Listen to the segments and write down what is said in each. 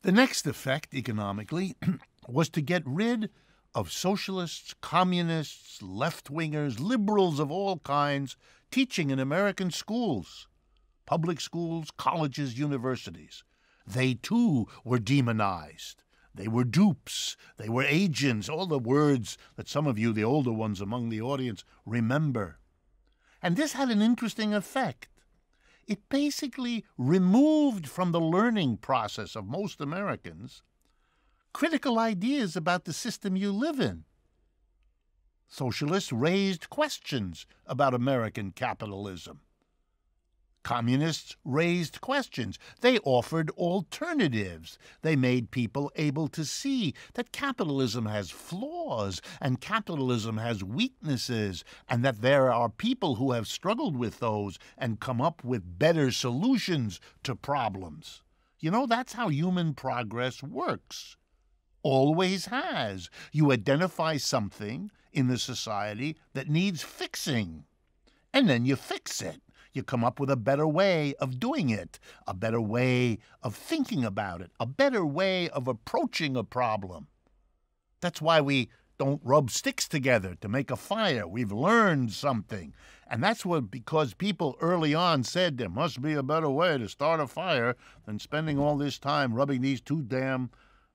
The next effect, economically, was to get rid of socialists, communists, left-wingers, liberals of all kinds teaching in American schools, public schools, colleges, universities. They, too, were demonized. They were dupes. They were agents, all the words that some of you, the older ones among the audience, remember. And this had an interesting effect. It basically removed from the learning process of most Americans critical ideas about the system you live in. Socialists raised questions about American capitalism. Communists raised questions. They offered alternatives. They made people able to see that capitalism has flaws and capitalism has weaknesses, and that there are people who have struggled with those and come up with better solutions to problems. You know, that's how human progress works. Always has. You identify something in the society that needs fixing, and then you fix it. You come up with a better way of doing it, a better way of thinking about it, a better way of approaching a problem. That's why we don't rub sticks together to make a fire. We've learned something. And that's what, because people early on said there must be a better way to start a fire than spending all this time rubbing these two damn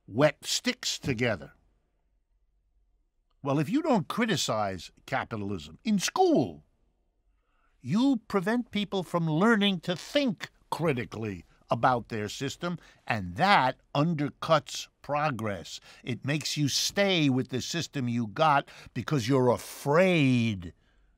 wet sticks together. Well, if you don't criticize capitalism in school, you prevent people from learning to think critically about their system, and that undercuts progress. It makes you stay with the system you got because you're afraid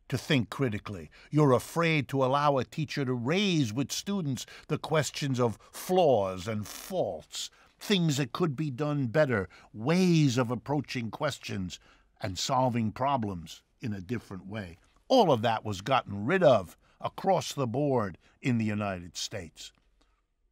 to think critically. You're afraid to allow a teacher to raise with students the questions of flaws and faults, things that could be done better, ways of approaching questions and solving problems in a different way. All of that was gotten rid of across the board in the United States.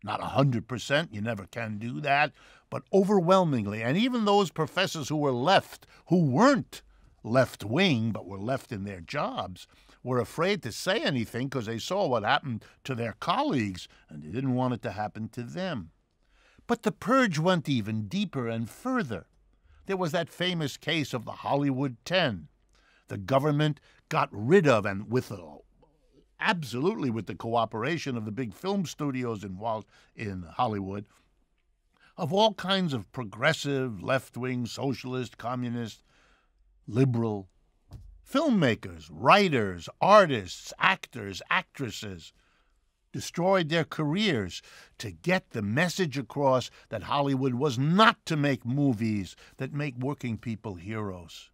Not 100%, you never can do that, but overwhelmingly. And even those professors who were left, who weren't left-wing but were left in their jobs, were afraid to say anything because they saw what happened to their colleagues and they didn't want it to happen to them. But the purge went even deeper and further. There was that famous case of the Hollywood 10. The government got rid of, and absolutely with the cooperation of the big film studios in Hollywood, of all kinds of progressive, left-wing, socialist, communist, liberal filmmakers, writers, artists, actors, actresses, destroyed their careers to get the message across that Hollywood was not to make movies that make working people heroes.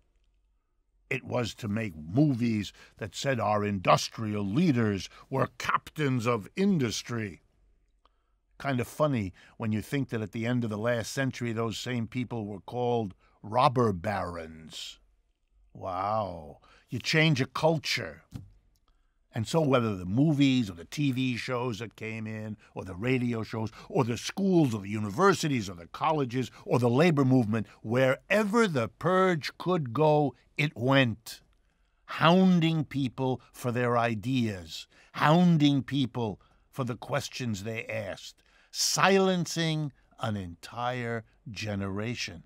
It was to make movies that said our industrial leaders were captains of industry. Kind of funny when you think that at the end of the last century, those same people were called robber barons. Wow. You change a culture. And so whether the movies or the TV shows that came in, or the radio shows, or the schools or the universities or the colleges or the labor movement, wherever the purge could go, it went, hounding people for their ideas, hounding people for the questions they asked, silencing an entire generation.